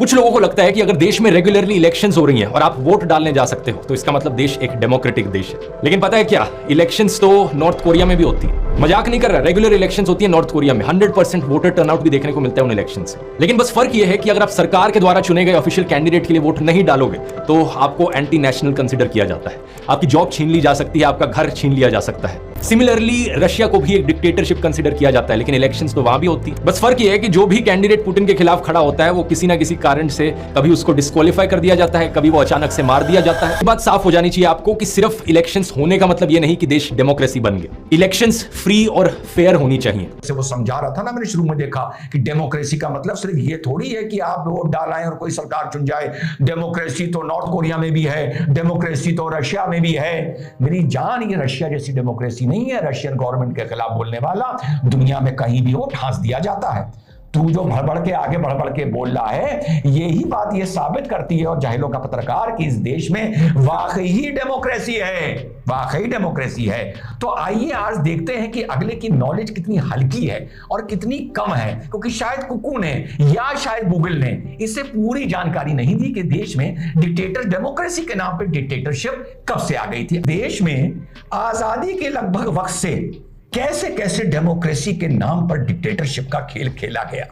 कुछ लोगों को लगता है कि अगर देश में रेगुलरली इलेक्शंस हो रही हैं और आप वोट डालने जा सकते हो तो इसका मतलब देश एक डेमोक्रेटिक देश है। लेकिन पता है क्या, इलेक्शंस तो नॉर्थ कोरिया में भी होती है। मजाक नहीं कर रहा, रेगुलर इलेक्शंस होती है नॉर्थ कोरिया में। 100% वोटर टर्नआउट भी देखने को मिलता है उन इलेक्शन से। लेकिन बस फर्क यह है कि अगर आप सरकार के द्वारा चुने गए ऑफिशियल कैंडिडेट के लिए वोट नहीं डालोगे तो आपको एंटी नेशनल कंसिडर किया जाता है, आपकी जॉब छीन ली जा सकती है, आपका घर छीन लिया जा सकता है। सिमिलरली रशिया को भी एक डिक्टेटरशिप कंसिडर किया जाता है, लेकिन इलेक्शंस तो वहां भी होती है। बस फर्क यह है कि जो भी कैंडिडेट पुतिन के खिलाफ खड़ा होता है वो किसी ना किसी कारण से कभी उसको डिस्क्वालीफाई कर दिया जाता है, कभी वो अचानक से मार दिया जाता है। ये बात साफ हो जानी चाहिए आपको कि सिर्फ इलेक्शंस होने का मतलब ये नहीं कि देश डेमोक्रेसी बन गया। इलेक्शंस फ्री और फेयर होनी चाहिए। से वो समझा रहा था ना, मैंने शुरू में देखा कि डेमोक्रेसी का मतलब सिर्फ ये थोड़ी है कि आप वोट डालें और कोई सरकार चुन जाए। डेमोक्रेसी तो नॉर्थ कोरिया में भी है, डेमोक्रेसी तो रशिया में भी है। मेरी जान, ये रशिया जैसी डेमोक्रेसी नहीं है। रशियन गवर्नमेंट के खिलाफ बोलने वाला दुनिया में कहीं भी हो ठांस दिया जाता है। तू जो बढ़ के आगे बढ़ के बोल रहा है, यही बात ये साबित करती है और जाहिलों का पत्रकार कि इस देश में वाकई डेमोक्रेसी है, वाकई डेमोक्रेसी है। तो आइए आज देखते हैं कि अगले की नॉलेज कितनी हल्की है और कितनी कम है, क्योंकि शायद कुकू ने या शायद गूगल ने इसे पूरी जानकारी नहीं दी कि देश में डिक्टेटर डेमोक्रेसी के नाम पर डिक्टेटरशिप कब से आ गई थी। देश में आजादी के लगभग वक्त से कैसे कैसे डेमोक्रेसी के नाम पर डिक्टेटरशिप का खेल खेला गया,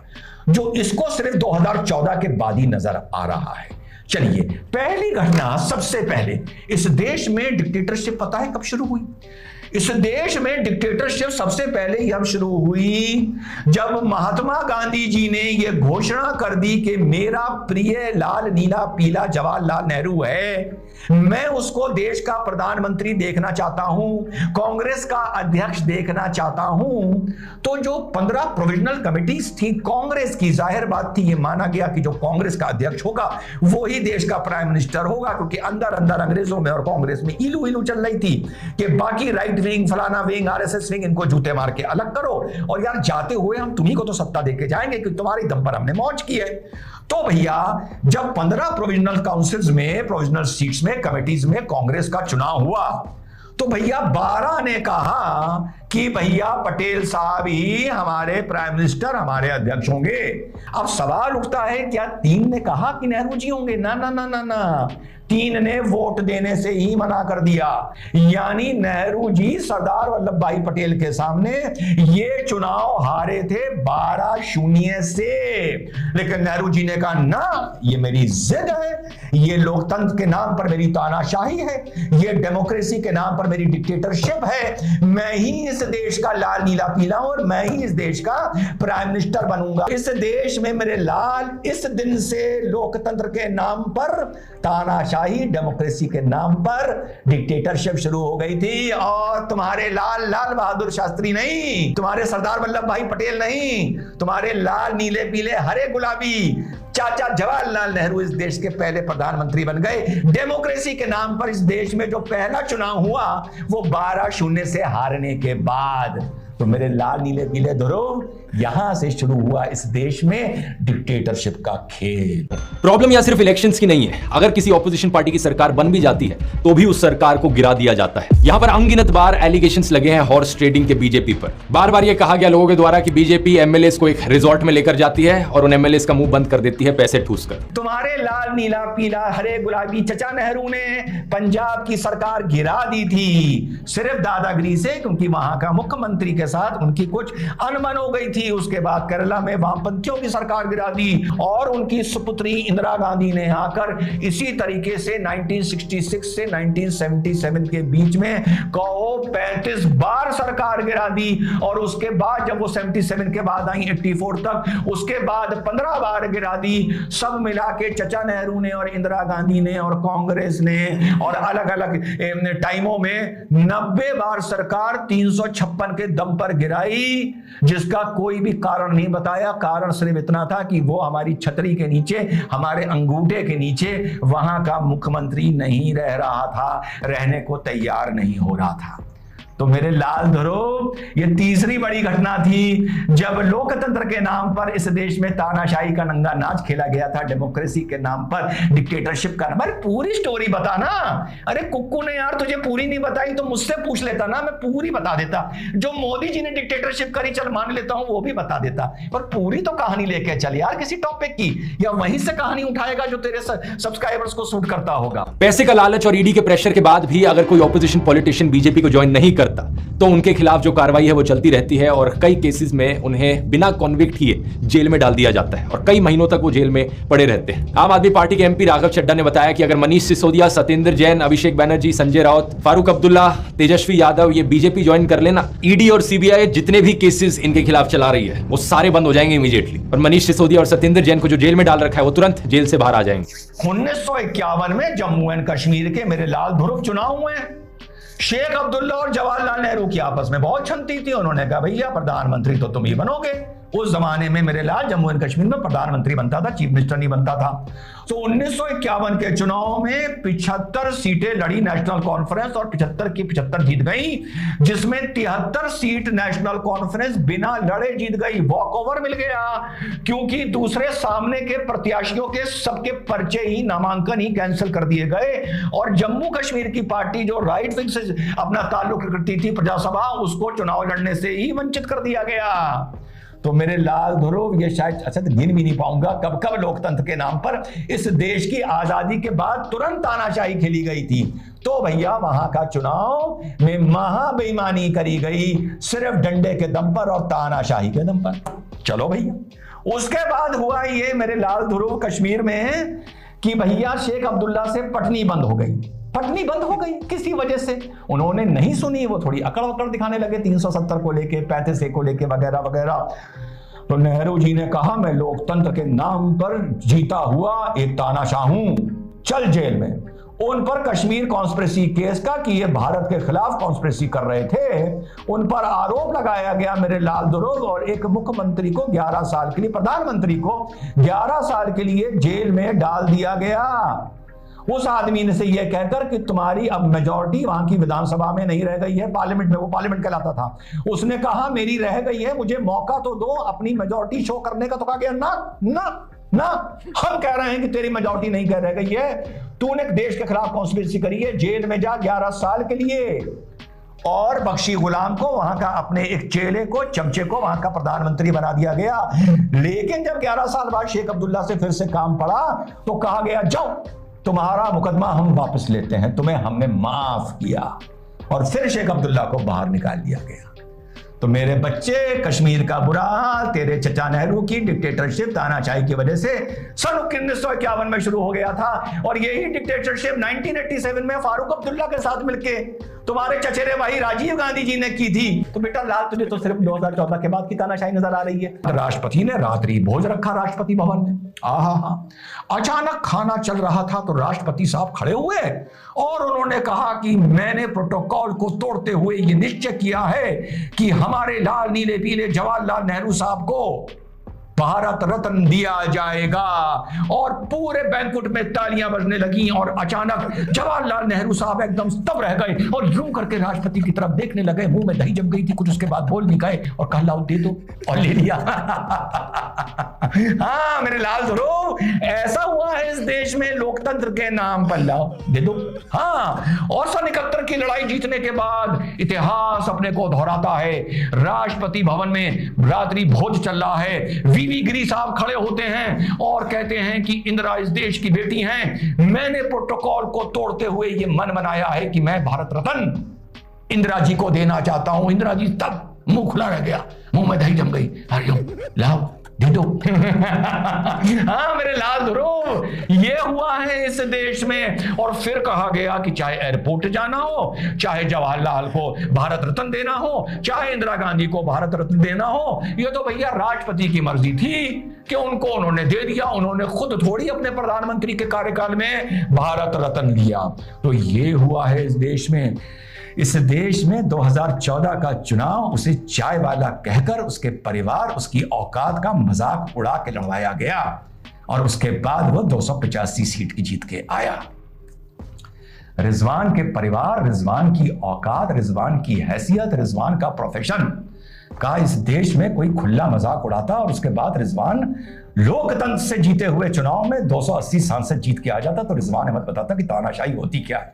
जो इसको सिर्फ 2014 के बाद ही नजर आ रहा है। चलिए, पहली घटना, सबसे पहले इस देश में डिक्टेटरशिप पता है कब शुरू हुई? इस देश में डिक्टेटरशिप सबसे पहले जब शुरू हुई जब महात्मा गांधी जी ने यह घोषणा कर दी कि मेरा प्रिय लाल नीला पीला जवाहरलाल नेहरू है, मैं उसको देश का प्रधानमंत्री देखना चाहता हूं, कांग्रेस का अध्यक्ष देखना चाहता हूं। तो जो 15 प्रोविजनल कमिटीज थी कांग्रेस की, जाहिर बात थी, ये माना गया कि जो कांग्रेस का अध्यक्ष होगा वो ही देश का प्राइम मिनिस्टर होगा, क्योंकि अंदर अंदर अंग्रेजों में और कांग्रेस में इलू इलू चल रही थी कि बाकी राइट विंग, फलाना विंग, आरएसएस विंग, इनको जूते मार के अलग करो और यार जाते हुए हम तुम्ही को तो सत्ता देके जाएंगे कि तुम्हारी दम पर हमने मौज की है। तो भैया जब 15 प्रोविजनल काउंसिल्स में, प्रोविजनल सीट्स में, कमिटीज में कांग्रेस का चुनाव हुआ तो भैया 12 ने कहा कि भैया पटेल साहब ही हमारे प्राइम मिनिस्टर, हमारे अध्यक्ष होंगे। अब सवाल उठता है, क्या 3 ने कहा कि नेहरू जी होंगे? ना ना ना ना ना, 3 ने वोट देने से ही मना कर दिया। यानी नेहरू जी सरदार वल्लभ भाई पटेल के सामने ये चुनाव हारे थे 12-0 से। लेकिन नेहरू जी ने कहा ना, ये मेरी जिद है, ये लोकतंत्र के नाम पर मेरी तानाशाही है, ये डेमोक्रेसी के नाम पर मेरी डिक्टेटरशिप है, मैं ही इस देश का लाल नीला पीला और मैं ही इस देश का प्राइम मिनिस्टर बनूंगा। इस देश में मेरे लाल इस दिन से लोकतंत्र के नाम पर तानाशाही, डेमोक्रेसी के नाम पर डिक्टेटरशिप शुरू हो गई थी। और तुम्हारे लाल बहादुर शास्त्री नहीं, तुम्हारे सरदार वल्लभ भाई पटेल नहीं, तुम्हारे लाल नीले पीले हरे गुलाबी चाचा जवाहरलाल नेहरू इस देश के पहले प्रधानमंत्री बन गए। डेमोक्रेसी के नाम पर इस देश में जो पहला चुनाव हुआ वो 12-0 से हारने के बाद। तो मेरे लाल नीले पीले ध्रुव, यहां से शुरू हुआ इस देश में डिक्टेटरशिप का खेल। प्रॉब्लम यहां सिर्फ इलेक्शंस की नहीं है। अगर किसी ऑपोजिशन पार्टी की सरकार बन भी जाती है तो भी उस सरकार को गिरा दिया जाता है। यहां पर अनगिनत बार एलिगेशंस लगे हैं हॉर्स ट्रेडिंग के बीजेपी पर। बार बार यह कहा गया लोगों के द्वारा कि बीजेपी एमएलएस को एक रिजॉर्ट में लेकर जाती है और उन एमएलएस का मुंह बंद कर देती है पैसे ठूस कर। तुम्हारे लाल नीला पीला हरे गुलाबी चचा नेहरू ने पंजाब की सरकार गिरा दी थी सिर्फ दादागिरी से, क्योंकि वहां का मुख्यमंत्री के साथ उनकी कुछ अनबन हो गई थी। उसके बाद केरला में वामपंथियों की सरकार गिरा दी और उनकी सुपुत्री इंदिरा गांधी ने आकर इसी तरीके से 1966 से 1977 के बीच में 35 बार सरकार गिरा दी। और उसके बाद जब वो 77 के बाद आई 84 तक, उसके बाद 15 बार गिरा दी। सब मिला के चचा नेहरू ने और इंदिरा गांधी ने और कांग्रेस ने और अलग अलग टाइमों में 90 बार सरकार 356 के दम पर गिराई, जिसका कोई भी कारण नहीं बताया। कारण सिर्फ इतना था कि वो हमारी छतरी के नीचे, हमारे अंगूठे के नीचे वहां का मुख्यमंत्री नहीं रह रहा था, रहने को तैयार नहीं हो रहा था। तो मेरे लाल ध्रुव, ये तीसरी बड़ी घटना थी जब लोकतंत्र के नाम पर इस देश में तानाशाही का नंगा नाच खेला गया था, डेमोक्रेसी के नाम पर डिक्टेटरशिप का नाम। अरे पूरी स्टोरी बताना। अरे कुक्कू ने यार तुझे पूरी नहीं बताई तो मुझसे पूछ लेता ना, मैं पूरी बता देता। जो मोदी जी ने डिक्टेटरशिप करी, चल मान लेता हूं, वो भी बता देता, पर पूरी तो कहानी लेके चल यार किसी टॉपिक की, या वहीं से कहानी उठाएगा जो तेरे सब्सक्राइबर्स को सूट करता होगा। पैसे का लालच और ईडी के प्रेशर के बाद भी अगर कोई ऑपोजिशन पॉलिटिशियन बीजेपी को ज्वाइन नहीं करता तो उनके खिलाफ जो कार्रवाई है वो चलती रहती है और कई केसेस में उन्हें बिना कॉन्विक्ट किए जेल में डाल दिया जाता है और कई महीनों तक वो जेल में पड़े रहते हैं। आम आदमी पार्टी के एमपी राघव चड्ढा ने बताया कि अगर मनीष सिसोदिया, सत्येंद्र जैन, अभिषेक बैनर्जी, संजय राउत, फारूक अब्दुल्ला, तेजस्वी यादव ये बीजेपी ज्वाइन कर लेना, ईडी और सीबीआई जितने भी केसेस इनके खिलाफ चला रही है वो सारे बंद हो जाएंगे इमीडिएटली और मनीष सिसोदिया और सत्येंद्र जैन को जो जेल में डाल रखा है वो तुरंत जेल से बाहर आ जाएंगे। 1951 में जम्मू एंड कश्मीर के मेरे लाल ध्रुव चुनाव हुए। शेख अब्दुल्ला और जवाहरलाल नेहरू की आपस में बहुत छनती थी। उन्होंने कहा भैया प्रधानमंत्री तो तुम ही बनोगे। उस जमाने में मेरे लाल जम्मू एंड कश्मीर में प्रधानमंत्री बनता था, चीफ मिनिस्टर नहीं बनता था। तो 1951 के चुनाव में 75 सीटें लड़ी नेशनल कॉन्फ्रेंस और 75 की 75 जीत गई, जिसमें 73 सीट नेशनल कॉन्फ्रेंस बिना लड़े जीत गई। वॉकओवर मिल गया क्योंकि दूसरे सामने के प्रत्याशियों के सबके पर्चे ही, नामांकन ही कैंसिल कर दिए गए और जम्मू कश्मीर की पार्टी जो राइट विंग से अपना ताल्लुक रखती थी प्रजासभा, उसको चुनाव लड़ने से ही वंचित कर दिया गया। तो मेरे लाल ध्रुव, ये शायद अच्छा तो गिन भी नहीं पाऊंगा कब कब लोकतंत्र के नाम पर इस देश की आजादी के बाद तुरंत तानाशाही खेली गई थी। तो भैया वहां का चुनाव में महा बेईमानी करी गई, सिर्फ डंडे के दम पर और तानाशाही के दम पर। चलो भैया, उसके बाद हुआ ये मेरे लाल ध्रुव कश्मीर में कि भैया शेख अब्दुल्ला से पटनी बंद हो गई। पटनी बंद हो गई किसी वजह से, उन्होंने नहीं सुनी, वो थोड़ी अकड़ वकड़ दिखाने लगे 370 को लेके, 35A को लेके वगैरह वगैरह। तो नेहरू जी ने कहा मैं लोकतंत्र के नाम पर जीता हुआ एक तानाशाह हूं, चल जेल में। उन पर कश्मीर कॉन्स्पिरेसी केस का कि ये भारत के खिलाफ कॉन्स्पिरेसी कर रहे थे, उन पर आरोप लगाया गया मेरे लाल ध्रुव, और एक मुख्यमंत्री को 11 साल के लिए, प्रधानमंत्री को 11 साल के लिए जेल में डाल दिया गया। उस आदमी ने से यह कहकर कि तुम्हारी अब मेजॉरिटी वहां की विधानसभा में नहीं रह गई है, पार्लियामेंट में, वो पार्लियामेंट कहलाता था। उसने कहा मेरी रह गई है, मुझे मौका तो दो अपनी मेजॉरिटी शो करने का। तो कहा गया ना ना ना, हम कह रहे हैं कि तेरी मेजॉरिटी नहीं रह गई है, तूने देश के खिलाफ कॉन्स्पिरेसी करी है, जेल में जा 11 साल के लिए। और बख्शी गुलाम को, वहां का अपने एक चेले को, चमचे को वहां का प्रधानमंत्री बना दिया गया। लेकिन जब 11 साल बाद शेख अब्दुल्ला से फिर से काम पड़ा तो कहा गया जाओ तुम्हारा मुकदमा हम वापस लेते हैं, तुम्हें हमने माफ किया, और फिर शेख अब्दुल्ला को बाहर निकाल दिया गया। तो मेरे बच्चे, कश्मीर का बुरा हाल तेरे चचा नेहरू की डिक्टेटरशिप, तानाशाही की वजह से सन 1951 में शुरू हो गया था, और यही डिक्टेटरशिप 1987 में फारूक अब्दुल्ला के साथ मिलके तुम्हारे चचेरे भाई राजीव गांधी जी ने की थी। तो बेटा लाल, तुझे तो सिर्फ 2014 के बाद की तानाशाही नजर आ रही है। राष्ट्रपति ने रात्रि भोज रखा राष्ट्रपति भवन में। अचानक खाना चल रहा था तो राष्ट्रपति साहब खड़े हुए और उन्होंने कहा कि मैंने प्रोटोकॉल को तोड़ते हुए ये निश्चय किया है कि हमारे लाल नीले पीले जवाहरलाल नेहरू साहब को भारत रत्न दिया जाएगा। और पूरे बैंकुट में तालियां बजने लगी और अचानक जवाहरलाल नेहरू साहब एकदम स्तब्ध रह गए और यूं करके राष्ट्रपति की तरफ देखने लगे, मुंह में दही जम गई थी कुछ, उसके बाद बोल नहीं गए और कहा लाओ दे दो, और ले लिया। हाँ मेरे लाल ध्रुव, ऐसा हुआ है इस देश में लोकतंत्र के नाम पर, लाओ दे दो। हाँ, और सन 71 की लड़ाई जीतने के बाद इतिहास अपने को दोहराता है। राष्ट्रपति भवन में रात्रि भोज चल रहा है, वीवी गिरी साहब खड़े होते हैं और कहते हैं कि इंदिरा इस देश की बेटी हैं, मैंने प्रोटोकॉल को तोड़ते हुए ये मन बनाया है कि मैं भारत रत्न इंदिरा जी को देना चाहता हूं। इंदिरा जी तब मुंह खुला रह गया, मुंह में दही जम गई, हरिओम लाओ दे दो। हाँ मेरे लाल ध्रुव, ये हुआ है इस देश में। और फिर कहा गया कि चाहे एयरपोर्ट जाना हो, चाहे जवाहरलाल को भारत रत्न देना हो, चाहे इंदिरा गांधी को भारत रत्न देना हो, ये तो भैया राष्ट्रपति की मर्जी थी कि उनको उन्होंने दे दिया। उन्होंने खुद थोड़ी अपने प्रधानमंत्री के कार्यकाल में भारत रत्न दिया। तो ये हुआ है इस देश में। इस देश में 2014 का चुनाव उसे चाय वाला कहकर उसके परिवार, उसकी औकात का मजाक उड़ा के लड़वाया गया और उसके बाद वो 285 सीट की जीत के आया। रिजवान के परिवार, रिजवान की औकात, रिजवान की हैसियत, रिजवान का प्रोफेशन का इस देश में कोई खुला मजाक उड़ाता और उसके बाद रिजवान लोकतंत्र से जीते हुए चुनाव में 280 सांसद जीत के आ जाता तो रिजवान अहमद बताता कि तानाशाही होती क्या है,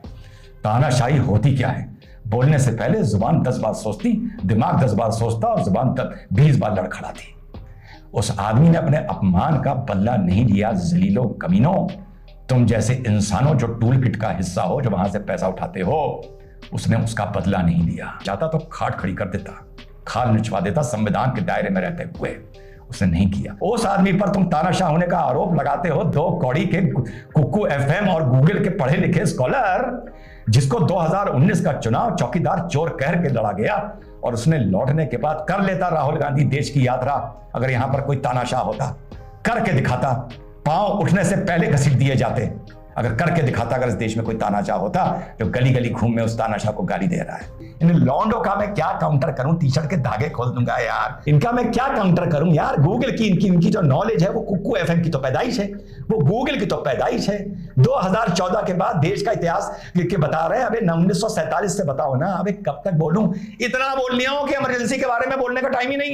तानाशाही होती क्या है। बोलने से पहले जुबान 10 बार सोचती, दिमाग 10 बार सोचता और जुबान 20 बार लड़खड़ाती। उस आदमी ने अपने अपमान का बदला नहीं लिया। जलीलो कमीनों, तुम जैसे इंसानों जो टूल किट का हिस्सा हो, जो वहां से पैसा उठाते हो, उसने उसका बदला नहीं लिया। चाहता तो खाट खड़ी कर देता, खाल निचवा देता संविधान के दायरे में रहते हुए, उसने नहीं किया। उस आदमी पर तुम तानाशाह होने का आरोप लगाते हो, 2 कौड़ी के कुक्कू एफएम और गूगल के पढ़े लिखे स्कॉलर, जिसको 2019 का चुनाव चौकीदार चोर कह के लड़ा गया और उसने लौटने के बाद कर लेता राहुल गांधी देश की यात्रा। अगर यहां पर कोई तानाशाह होता, करके दिखाता, पांव उठने से पहले घसीट दिए जाते। अगर करके दिखाता, अगर इस देश में कोई तानाशाह होता जो गली गली घूम में उस तानाशाह को गाली दे रहा है। इन लौंडों का मैं क्या काउंटर करूं, टी शर्ट के धागे खोल दूंगा यार। इनका मैं क्या काउंटर करूं यार। गूगल की इनकी जो नॉलेज है वो कुक्कू एफएम की तो पैदाइश है, वो गूगल की तो पैदाइश है। 2014 के बाद देश का इतिहास के बता रहे हैं। अबे 1947 से बताओ ना। अबे कब तक बोलूं, इतना बोल लिया हूं कि इमरजेंसी के बारे में बोलने का टाइम ही नहीं है।